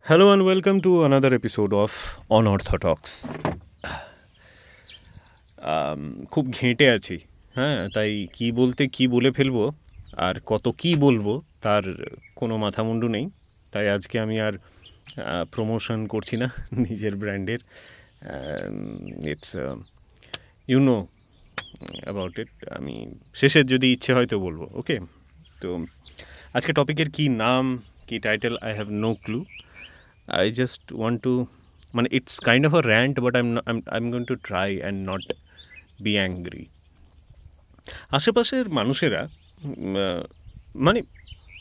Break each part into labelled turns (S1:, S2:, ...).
S1: Hello and welcome to another episode of Unorthodox. খুব ঘেঁটে আছি, হ্যাঁ, তাই কি বলতে কি বলে ফেলবো আর কত কি বলবো তার কোনো মাথামুন্ডু নেই। তাই আজকে আমি আর প্রমোশন করছি না নিজের ব্র্যান্ডের। It's you know about it. আমি শেষের যদি ইচ্ছে হয়তো বলবো। ওকে, তো আজকে টপিকের কি নাম, কি title, I have no clue. I just want to, মানে it's kind of a rant, but I'm going to try and not be angry. আশেপাশের মানুষেরা মানে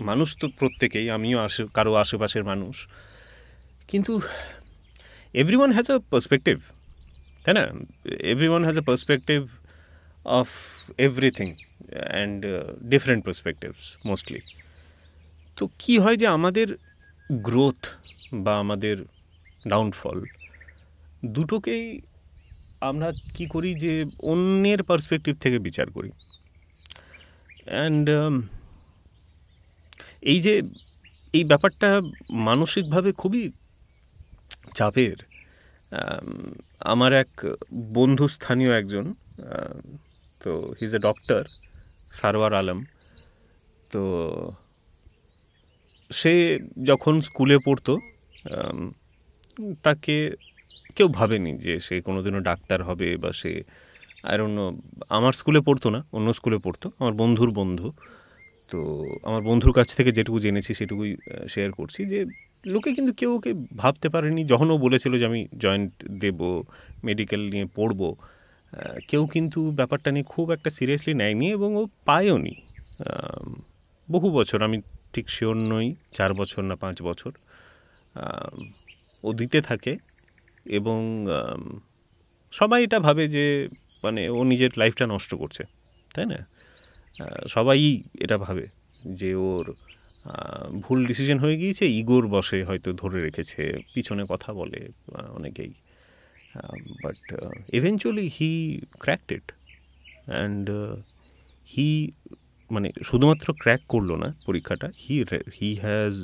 S1: মানুষ তো প্রত্যেকেই, আমিও কারো আশেপাশের মানুষ, কিন্তু এভরিওয়ান হ্যাজ আ পার্সপেক্টিভ, তাই না? Everyone has a perspective of everything and different perspectives mostly. তো কী হয় যে আমাদের গ্রোথ বা আমাদের ডাউনফল দুটোকেই আমরা কি করি যে অন্যের পার্সপেক্টিভ থেকে বিচার করি। অ্যান্ড এই ব্যাপারটা মানসিকভাবে খুবই চাপের। আমার এক বন্ধু, স্থানীয় একজন, তো he is a doctor, Sarwar Alam. তো সে যখন স্কুলে পড়তো তাকে কেউ ভাবেনি যে সে কোনোদিনও ডাক্তার হবে বা সে অন্য আমার স্কুলে পড়তো না, অন্য স্কুলে পড়তো, আমার বন্ধুর বন্ধু। তো আমার বন্ধুর কাছ থেকে যেটুকু জেনেছি সেটুকুই শেয়ার করছি, যে লোকে কিন্তু কেউ ওকে ভাবতে পারেনি। যখন ও বলেছিল যে আমি জয়েন্ট দেব, মেডিকেল নিয়ে পড়বো, কেউ কিন্তু ব্যাপারটা নিয়ে খুব একটা সিরিয়াসলি নেয়নি এবং ও পায়ও নি। বহু বছর, আমি ঠিক শিওর নই 4 বছর না 5 বছর ও দিতে থাকে। এবং সবাই এটা ভাবে যে মানে ও নিজের লাইফটা নষ্ট করছে, তাই না? সবাই এটা ভাবে যে ওর ভুল ডিসিশন হয়ে গিয়েছে, ইগোর বশে হয়তো ধরে রেখেছে, পিছনে কথা বলে অনেকেই। But eventually he cracked it and he মানে শুধুমাত্র ক্র্যাক করলো না পরীক্ষাটা, হি হ্যাজ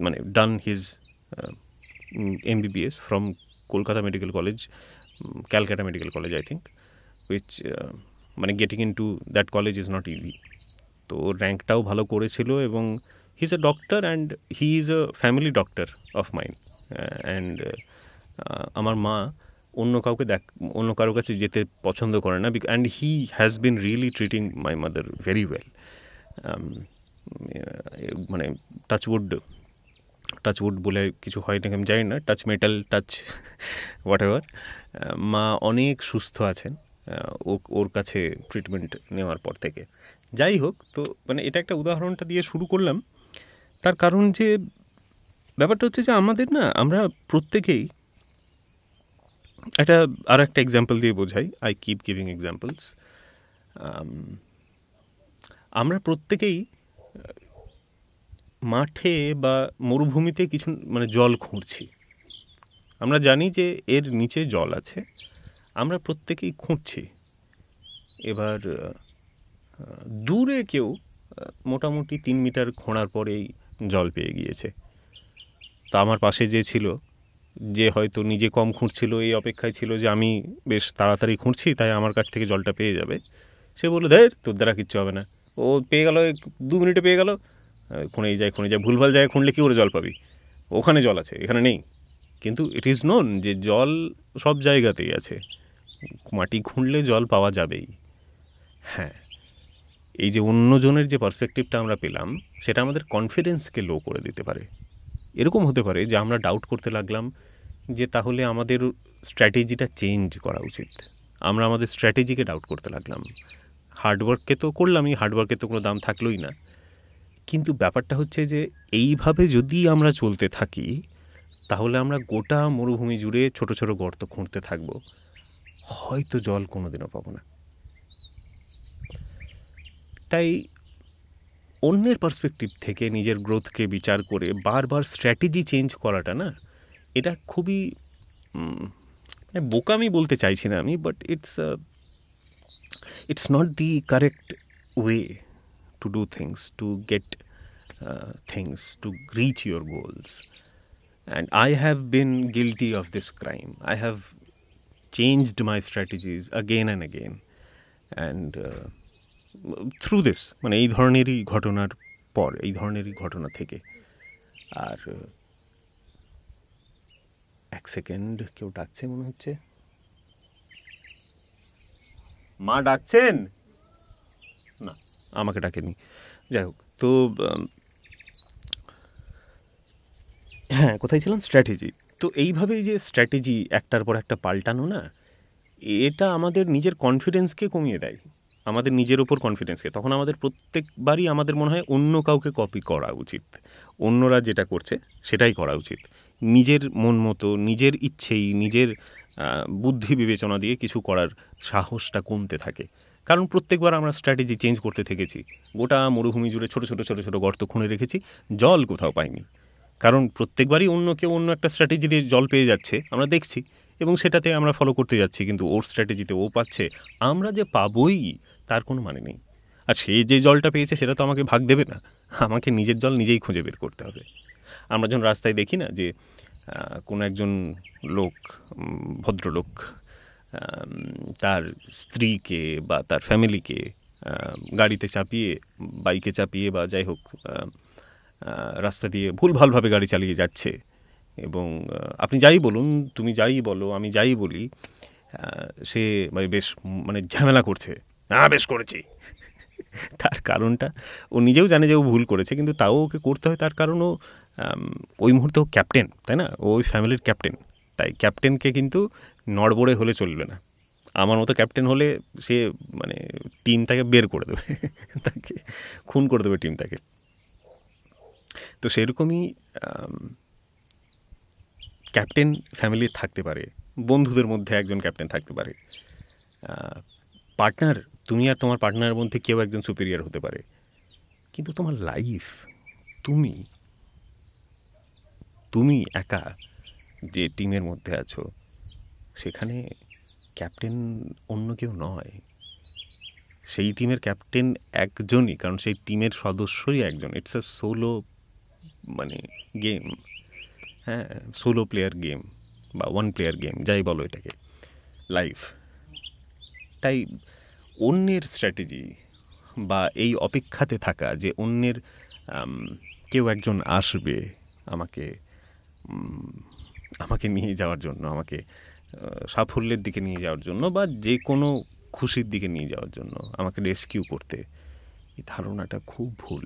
S1: মানে ডান his MBBS from Kolkata Medical College, Calcutta Medical College, I think, which মানে getting into that college is not easy. তো র্যাঙ্কটাও ভালো করেছিল এবং he is a doctor and he is a family doctor of mine. And আমার মা অন্য কারো কাছে যেতে পছন্দ করে না, and he has been really treating my mother very well. মানে টাচউড বলে কিছু হয় নাকি আমি জানি না, touch metal, touch what ever, মা অনেক সুস্থ আছেন ওর কাছে ট্রিটমেন্ট নেওয়ার পর থেকে। যাই হোক, তো মানে এটা একটা উদাহরণটা দিয়ে শুরু করলাম, তার কারণ যে ব্যাপারটা হচ্ছে যে আমরা প্রত্যেকেই একটা এক্সাম্পল দিয়ে বোঝাই, আই কিপ গিভিং এক্সাম্পলস। আমরা প্রত্যেকেই মাঠে বা মরুভূমিতে কিছু মানে জল খুঁড়ছি। আমরা জানি যে এর নিচে জল আছে, আমরা প্রত্যেকেই খুঁড়ছি। এবার দূরে কেউ মোটামুটি 3 মিটার খোঁড়ার পরেই জল পেয়ে গিয়েছে। তো আমার পাশে যে ছিল, যে হয়তো নিজে কম খুঁড়ছিল, এই অপেক্ষায় ছিল যে আমি বেশ তাড়াতাড়ি খুঁড়ছি তাই আমার কাছ থেকে জলটা পেয়ে যাবে, সে বললো ধ্যার তোর দ্বারা কিচ্ছু হবে না, ও পেয়ে গেল 2 মিনিটে পেয়ে গেল, খুঁড়েই যায় ভুলভাল জায়গায় খুঁড়লে কী করে জল পাবি, ওখানে জল আছে এখানে নেই। কিন্তু ইট ইজ নোন যে জল সব জায়গাতেই আছে, মাটি খুঁড়লে জল পাওয়া যাবেই। হ্যাঁ, এই যে অন্যজনের যে পার্সপেক্টিভটা আমরা পেলাম, সেটা আমাদের কনফিডেন্সকে লো করে দিতে পারে। এরকম হতে পারে যে আমরা ডাউট করতে লাগলাম যে তাহলে আমাদের স্ট্র্যাটেজিটা চেঞ্জ করা উচিত। আমরা আমাদের স্ট্র্যাটেজিকে ডাউট করতে লাগলাম। হার্ডওয়ার্ককে তো করলামই, হার্ডওয়ার্কের তো কোনো দাম থাকলোই না। কিন্তু ব্যাপারটা হচ্ছে যে এইভাবে যদি আমরা চলতে থাকি তাহলে আমরা গোটা মরুভূমি জুড়ে ছোট ছোট গর্ত খুঁড়তে থাকবো, হয়তো জল কোনোদিনও পাবো না। তাই অন্যের পার্সপেক্টিভ থেকে নিজের গ্রোথকে বিচার করে বারবার স্ট্র্যাটেজি চেঞ্জ করাটা না, এটা খুবই বোকামি বলতে চাইছি না আমি, but it's not the correct way to do things, to get things to reach your goals. And I have been guilty of this crime. I have changed my strategies again and again. And through this, মানে এই ধরনেরই ঘটনার পর, এই ধরনেরই ঘটনা থেকে। আর এক সেকেন্ড, কেউ ডাকছে মনে হচ্ছে। মা ডাকছেন? না, আমাকে ডাকেনি। যাই হোক, তো হ্যাঁ, কোথায় ছিলাম? স্ট্র্যাটেজি। তো এইভাবেই যে স্ট্র্যাটেজি একটার পর একটা পাল্টানো না, এটা আমাদের নিজের কনফিডেন্সকে কমিয়ে দেয়, আমাদের নিজের ওপর কনফিডেন্সকে। তখন আমাদের প্রত্যেকবারই আমাদের মনে হয় অন্য কাউকে কপি করা উচিত, অন্যরা যেটা করছে সেটাই করা উচিত। নিজের মন মতো, নিজের ইচ্ছেই, নিজের বুদ্ধি বিবেচনা দিয়ে কিছু করার সাহসটা কমতে থাকে। কারণ প্রত্যেকবার আমরা স্ট্র্যাটেজি চেঞ্জ করতে থেকেছি। গোটা মরুভূমি জুড়ে ছোটো ছোটো ছোটো ছোটো গর্ত খুঁড়ে রেখেছি, জল কোথাও পাইনি। কারণ প্রত্যেকবারই অন্য কেউ অন্য একটা স্ট্র্যাটেজি দিয়ে জল পেয়ে যাচ্ছে, আমরা দেখছি এবং সেটাতে আমরা ফলো করতে যাচ্ছি, কিন্তু ওর স্ট্র্যাটেজিতে ও পাচ্ছে, আমরা যে পাবই তার কোনো মানে নেই। আর সে যে জলটা পেয়েছে সেটা তো আমাকে ভাগ দেবে না, আমাকে নিজের জল নিজেই খুঁজে বের করতে হবে। আমরা যখন রাস্তায় দেখি না যে কোনো একজন লোক, ভদ্রলোক, তার স্ত্রীকে বা তার ফ্যামিলিকে গাড়িতে চাপিয়ে, বাইকে চাপিয়ে বা যাই হোক রাস্তা দিয়ে ভুলভালভাবে গাড়ি চালিয়ে যাচ্ছে, এবং আপনি যাই বলুন, তুমি যাই বলো, আমি যাই বলি, সে বেশ ঝামেলা করছে, বেশ করেছি। তার কারণটা ও নিজেও জানে যে ও ভুল করেছে, কিন্তু তাও ওকে করতে হয়। তার কারণ ও ওই মুহূর্তে ও ক্যাপ্টেন, তাই না? ও ওই ফ্যামিলির ক্যাপ্টেন। তাই ক্যাপ্টেনকে কিন্তু নড়বড়ে হলে চলবে না। আমার মতো ক্যাপ্টেন হলে সে টিমটাকে বের করে দেবে, তাকে খুন করে দেবে টিমটাকে। তো সেরকমই ক্যাপ্টেন ফ্যামিলির থাকতে পারে, বন্ধুদের মধ্যে একজন ক্যাপ্টেন থাকতে পারে, পার্টনার, তুমি আর তোমার পার্টনারের মধ্যে কেউ একজন সুপিরিয়র হতে পারে। কিন্তু তোমার লাইফ, তুমি একা যে টিমের মধ্যে আছো, সেখানে ক্যাপ্টেন অন্য কেউ নয়। সেই টিমের ক্যাপ্টেন একজনই, কারণ সেই টিমের সদস্যই একজন। ইটস আ সোলো গেম, হ্যাঁ, সোলো প্লেয়ার গেম বা ওয়ান প্লেয়ার গেম, যাই বলো এটাকে, লাইফ। তাই অন্যের স্ট্র্যাটেজি বা এই অপেক্ষাতে থাকা যে অন্যের কেউ একজন আসবে আমাকে নিয়ে যাওয়ার জন্য, আমাকে সাফল্যের দিকে নিয়ে যাওয়ার জন্য বা যে কোনো খুশির দিকে নিয়ে যাওয়ার জন্য, আমাকে রেস্কিউ করতে, এই ধারণাটা খুব ভুল।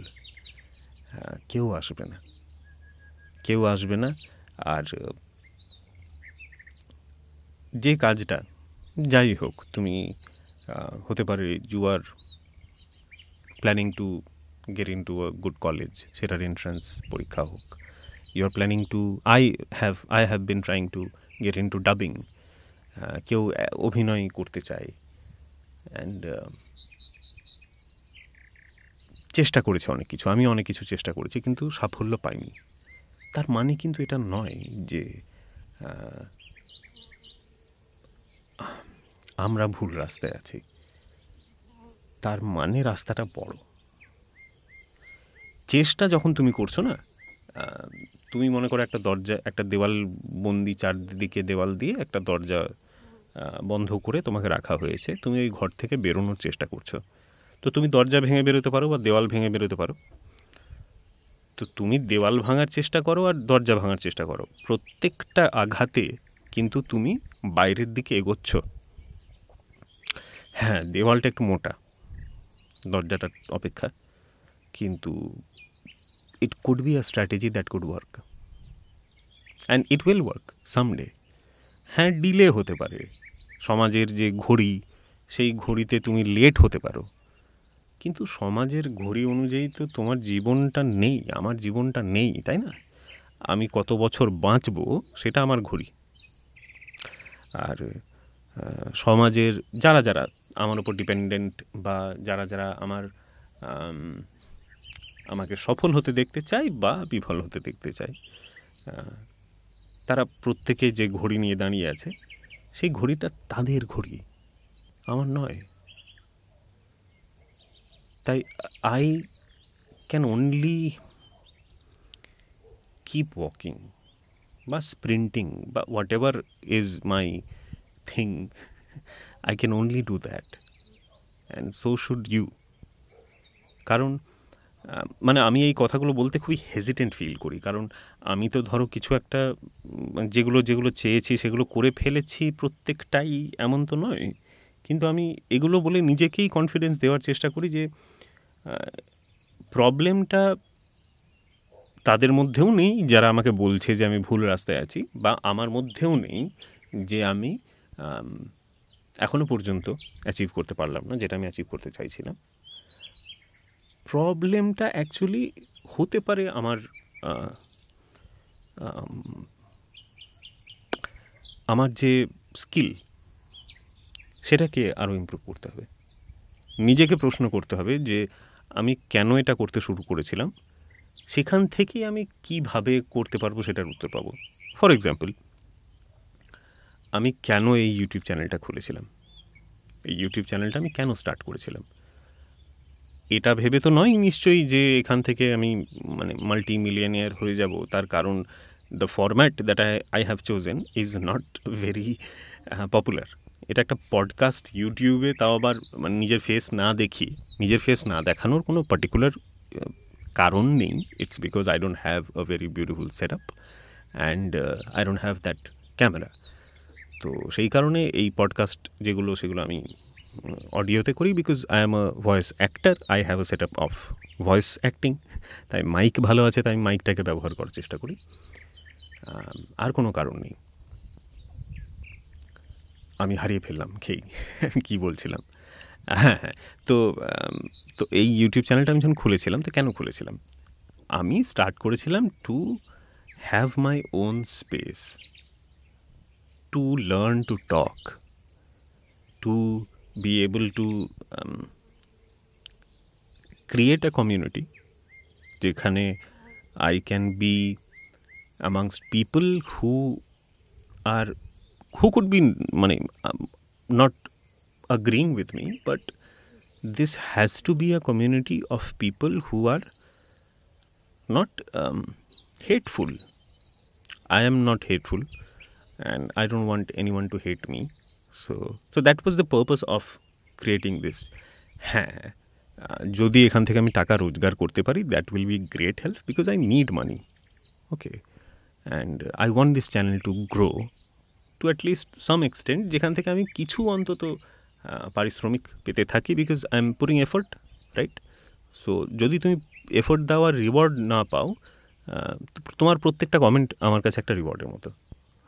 S1: কেউ আসবে না, কেউ আসবে না। আর যে কাজটা যাই হোক, তুমি হতে পারে you are planning to get in to a good college, সেটার এন্ট্রান্স পরীক্ষা হোক। You are planning to, I have been trying to get in to dubbing. কেউ অভিনয় করতে চায়, অ্যান্ড চেষ্টা করেছে অনেক কিছু, আমি অনেক কিছু চেষ্টা করেছি, কিন্তু সাফল্য পাইনি। তার মানে কিন্তু এটা নয় যে আমরা ভুল রাস্তায় আছি। তার মানে রাস্তাটা বড়। চেষ্টা যখন তুমি করছো না, তুমি মনে করো একটা দরজা, একটা দেওয়াল বন্দি, চারদিকে দেওয়াল দিয়ে একটা দরজা বন্ধ করে তোমাকে রাখা হয়েছে, তুমি ওই ঘর থেকে বেরোনোর চেষ্টা করছো। তো তুমি দরজা ভেঙে বেরোতে পারো বা দেওয়াল ভেঙে বেরোতে পারো। তো তুমি দেওয়াল ভাঙার চেষ্টা করো আর দরজা ভাঙার চেষ্টা করো, প্রত্যেকটা আঘাতে কিন্তু তুমি বাইরের দিকে এগোচ্ছ। হ্যাঁ, দেওয়ালটা একটু মোটা দরজাটার অপেক্ষা, কিন্তু it could be a strategy that could work, and it will work someday. হ্যাঁ, ডিলে হতে পারে, সমাজের যে ঘড়ি, সেই ঘড়িতে তুমি লেট হতে পারো, কিন্তু সমাজের ঘড়ি অনুযায়ী তো তোমার জীবনটা নেই, আমার জীবনটা নেই, তাই না? আমি কত বছর বাঁচবো সেটা আমার ঘড়ি। আর সমাজের যারা যারা আমার উপর ডিপেন্ডেন্ট বা যারা যারা আমাকে সফল হতে দেখতে চায় বা বিফল হতে দেখতে চায়, তারা প্রত্যেকে যে ঘড়ি নিয়ে দাঁড়িয়ে আছে, সেই ঘড়িটা তাদের ঘড়ি, আমার নয়। তাই I can only keep walking বা স্প্রিন্টিং বা whatever is my thing, I can only do that, and so should you. কারণ মানে আমি এই কথাগুলো বলতে খুবই হেজিটেন্ট ফিল করি, কারণ আমি তো ধরো কিছু একটা যেগুলো যেগুলো চেয়েছি সেগুলো করে ফেলেছি, প্রত্যেকটাই এমন তো নয়, কিন্তু আমি এগুলো বলে নিজেকেই কনফিডেন্স দেওয়ার চেষ্টা করি যে প্রবলেমটা তাদের মধ্যেও নেই যারা আমাকে বলছে যে আমি ভুল রাস্তায় আছি, বা আমার মধ্যেও নেই যে আমি এখনও পর্যন্ত অ্যাচিভ করতে পারলাম না যেটা আমি অ্যাচিভ করতে চাইছিলাম। প্রবলেমটা অ্যাকচুয়ালি হতে পারে আমার যে স্কিল সেটাকে আরও ইমপ্রুভ করতে হবে। নিজেকে প্রশ্ন করতে হবে যে আমি কেন এটা করতে শুরু করেছিলাম, সেখান থেকেই আমি কিভাবে করতে পারবো সেটার উত্তর পাবো। ফর এক্সাম্পল, আমি কেন এই ইউটিউব চ্যানেলটা খুলেছিলাম, এই ইউটিউব চ্যানেলটা আমি কেন স্টার্ট করেছিলাম, এটা ভেবে তো নয় নিশ্চয়ই যে এখান থেকে আমি মানে মাল্টি মিলিয়নিয়ার হয়ে যাব। তার কারণ the format that I have chosen is not very popular. এটা একটা পডকাস্ট, ইউটিউবে, তাও আবার মানে নিজের ফেস না দেখিয়ে, নিজের ফেস না দেখানোর কোনো পার্টিকুলার কারণ নেই। It's because I don't have a very beautiful set up and I don't have that camera. তো সেই কারণে এই পডকাস্ট যেগুলো সেগুলো আমি অডিওতে করি, because I am a voice actor, I have a set up of voice acting. তাই mic ভালো আছে, তাই মাইকটাকে ব্যবহার করার চেষ্টা করি, আর কোনো কারণ নেই। আমি হারিয়ে ফেললাম কী বলছিলাম। হ্যাঁ হ্যাঁ, তো তো এই ইউটিউব চ্যানেলটা আমি যখন খুলেছিলাম, তো কেন খুলেছিলাম, আমি স্টার্ট করেছিলাম to have my own space, to learn to talk, to be able to create a community যেখানে I can be amongst people who could be মানে not agreeing with me, but this has to be a community of people who are not hateful. I am not hateful and I don't want anyone to hate me. So that was the purpose of creating this. হ্যাঁ, যদি এখান থেকে আমি টাকা রোজগার করতে পারি, that will be great help, because I need money. Okay, and I want this channel to grow to at least some extent, যেখান থেকে আমি কিছু অন্তত পারিশ্রমিক পেতে থাকি, because I am putting effort, right? So যদি তুমি এফোর্ট দেওয়ার রিওয়ার্ড না পাও, তোমার প্রত্যেকটা কমেন্ট আমার কাছে একটা রিওয়ার্ডের মতো।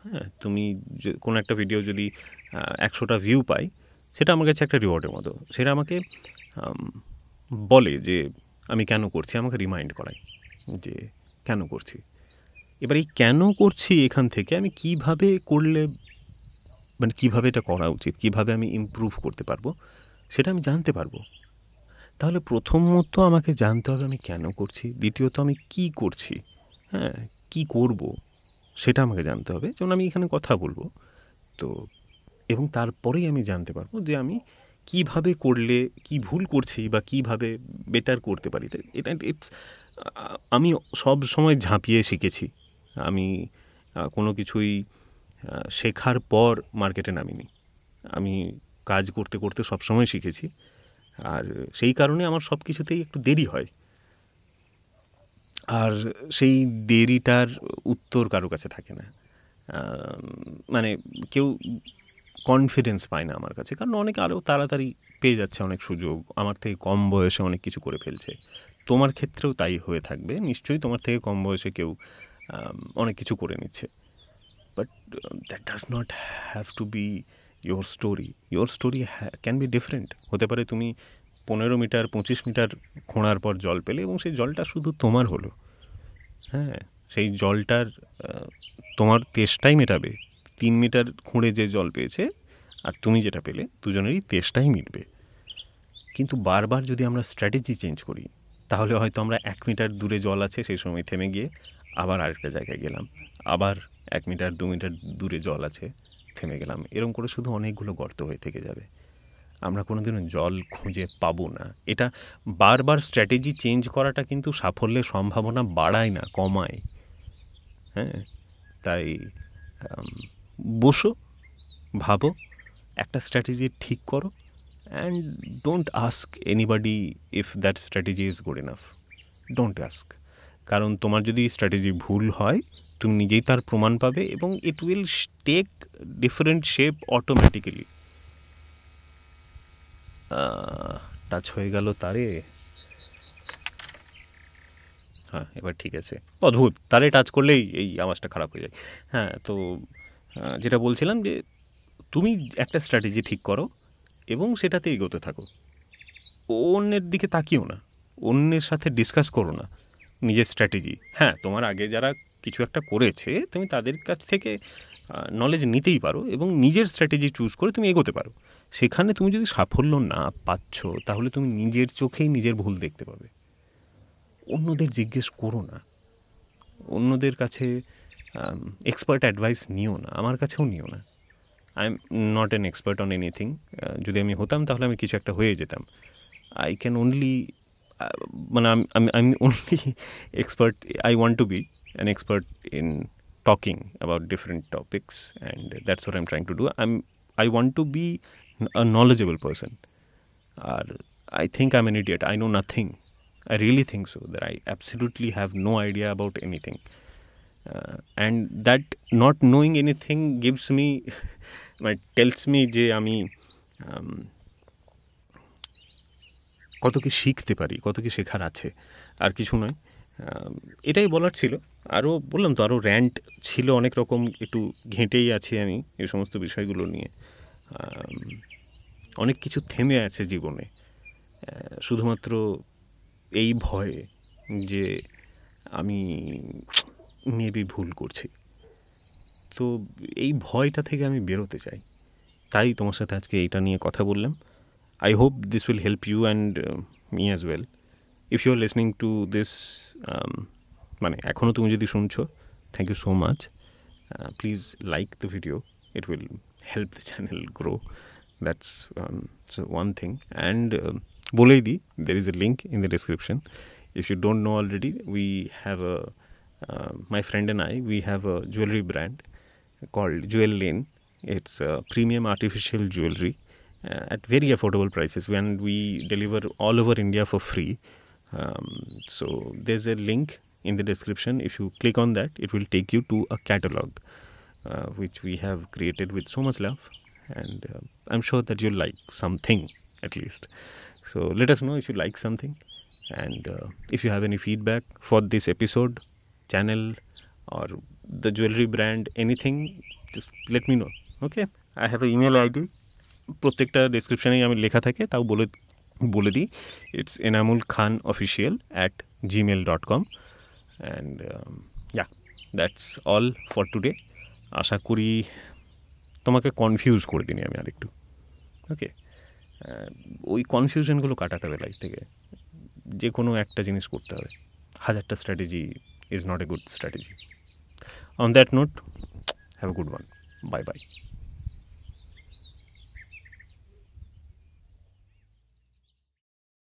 S1: হ্যাঁ, তুমি কোনো একটা ভিডিও যদি 100টা ভিউ পাই, সেটা আমার কাছে একটা রিওয়ার্ডের মতো। সেটা আমাকে বলে যে আমি কেন করছি, আমাকে রিমাইন্ড করায় যে কেন করছি। এবার এই কেন করছি এখান থেকে আমি কিভাবে করলে, মানে কীভাবে এটা করা উচিত, কিভাবে আমি ইমপ্রুভ করতে পারবো, সেটা আমি জানতে পারবো। তাহলে প্রথমত আমাকে জানতে হবে আমি কেন করছি, দ্বিতীয়ত আমি কি করছি, হ্যাঁ কি করব সেটা আমাকে জানতে হবে। যেমন আমি এখানে কথা বলবো, তো এবং তারপরেই আমি জানতে পারবো যে আমি কিভাবে করলে কি ভুল করছি বা কিভাবে বেটার করতে পারি। এটা আমি সব সময় ঝাঁপিয়ে শিখেছি। আমি কোনো কিছুই শেখার পর মার্কেটে নামিনি। আমি কাজ করতে করতে সবসময় শিখেছি, আর সেই কারণে আমার সব কিছুতেই একটু দেরি হয়, আর সেই দেরিটার উত্তর কারো কাছে থাকে না। মানে কেউ কনফিডেন্স পায় না আমার কাছে, কারণ অনেকে আরও তাড়াতাড়ি পেয়ে যাচ্ছে অনেক সুযোগ, আমার থেকে কম বয়সে অনেক কিছু করে ফেলছে। তোমার ক্ষেত্রেও তাই হয়ে থাকবে নিশ্চয়ই, তোমার থেকে কম বয়সে কেউ অনেক কিছু করে নিচ্ছে। But that does not have to B your story. Your story can be different. হতে পারে তুমি 15 মিটার 25 মিটার খোঁড়ার পর জল পেলে, এবং সেই জলটা শুধু তোমার হলো। হ্যাঁ, সেই জলটার তোমার তেষ্টাই মেটাবে। 3 মিটার খুঁড়ে যে জল পেয়েছে আর তুমি যেটা পেলে, দুজনেরই তেষ্টাই মিটবে। কিন্তু বারবার যদি আমরা স্ট্র্যাটেজি চেঞ্জ করি, তাহলে হয়তো আমরা 1 মিটার দূরে জল আছে সেই সময় থেমে গিয়ে আবার আরেকটা জায়গায় গেলাম, আবার 1 মিটার 2 মিটার দূরে জল আছে, থেমে গেলাম। এরকম করে শুধু অনেকগুলো গর্ত হয়ে থেকে যাবে, আমরা কোনোদিনও জল খুঁজে পাবো না। এটা বারবার স্ট্র্যাটেজি চেঞ্জ করাটা কিন্তু সাফল্যের সম্ভাবনা বাড়ায় না, কমায়। হ্যাঁ, তাই বসো, ভাবো, একটা স্ট্র্যাটেজি ঠিক করো, and don't ask anybody if that strategy is good enough. Don't ask, কারণ তোমার যদি স্ট্র্যাটেজি ভুল হয় তুমি নিজেই তার প্রমাণ পাবে, এবং it will take different shape automatically. Touch হয়ে গেল তারে। হ্যাঁ, এবার ঠিক আছে। অদ্ভুত, তারে টাচ করলেই এই আওয়াজটা খারাপ হয়ে যায়। হ্যাঁ, তো যেটা বলছিলাম যে তুমি একটা স্ট্র্যাটেজি ঠিক করো এবং সেটাতে এগোতে থাকো। অন্যের দিকে তাকিও না, অন্যের সাথে ডিসকাস করো না নিজের স্ট্র্যাটেজি। হ্যাঁ, তোমার আগে যারা কিছু একটা করেছে তুমি তাদের কাছ থেকে নলেজ নিতেই পারো এবং নিজের স্ট্র্যাটেজি চুজ করে তুমি এগোতে পারো। সেখানে তুমি যদি সাফল্য না পাচ্ছ তাহলে তুমি নিজের চোখেই নিজের ভুল দেখতে পাবে। অন্যদের জিজ্ঞেস করো না, অন্যদের কাছে এক্সপার্ট অ্যাডভাইস নিও না, আমার কাছেও নিও না। I am not an expert on anything. যদি আমি হতাম তাহলে আমি কিছু একটা হয়ে যেতাম। I can only, মানে I'm only expert, I want to be an expert in talking about different topics, and that's what I'm trying to do. I want to be a knowledgeable person. I think I'm an idiot. I know nothing. I really think so, that I absolutely have no idea about anything. And that not knowing anything gives me, tells me যে আমি কত কি শিখতে পারি, কত কি শেখার আছে, আর কিছু নয়। এটাই বলার ছিল। আরও বললাম তো, আরও র্যান্ট ছিল অনেক রকম, একটু ঘেঁটেই আছি আমি এই সমস্ত বিষয়গুলো নিয়ে। অনেক কিছু থেমে আছে জীবনে, শুধুমাত্র এই ভয়ে যে আমি মেবি ভুল করছি। তো এই ভয়টা থেকে আমি বেরোতে চাই, তাই তোমার সাথে আজকে এইটা নিয়ে কথা বললাম। I hope this will help you and me as well. If you are listening to this, মানে এখনও তুমি যদি শুনছো, thank you so much. Please like the video. It will help the channel grow. That's so one thing. And bolei di, there is a link in the description. If you don't know already, we have my friend and I, we have a jewelry brand called Jewel Lane. It's premium artificial jewelry at very affordable prices, and we deliver all over India for free. So there's a link in the description. If you click on that, it will take you to a catalog which we have created with so much love, and I'm sure that you'll like something at least. So let us know if you like something, and if you have any feedback for this episode, channel, or the jewelry brand, anything, just let me know. Okay, I have an email ID, প্রত্যেকটা ডেসক্রিপশানেই আমি লেখা থাকে, তাও বলে দিই। It's enamulkhanofficial@gmail.com, and that's all for today. আশা করি তোমাকে কনফিউজ করে দিই আমি আরেকটু। ওকে, ওই কনফিউশনগুলো কাটাতে হবে লাইফ থেকে। যে কোনো একটা জিনিস করতে হবে, 1000টা strategy is not a good strategy. On that note, have a good one. Bye by.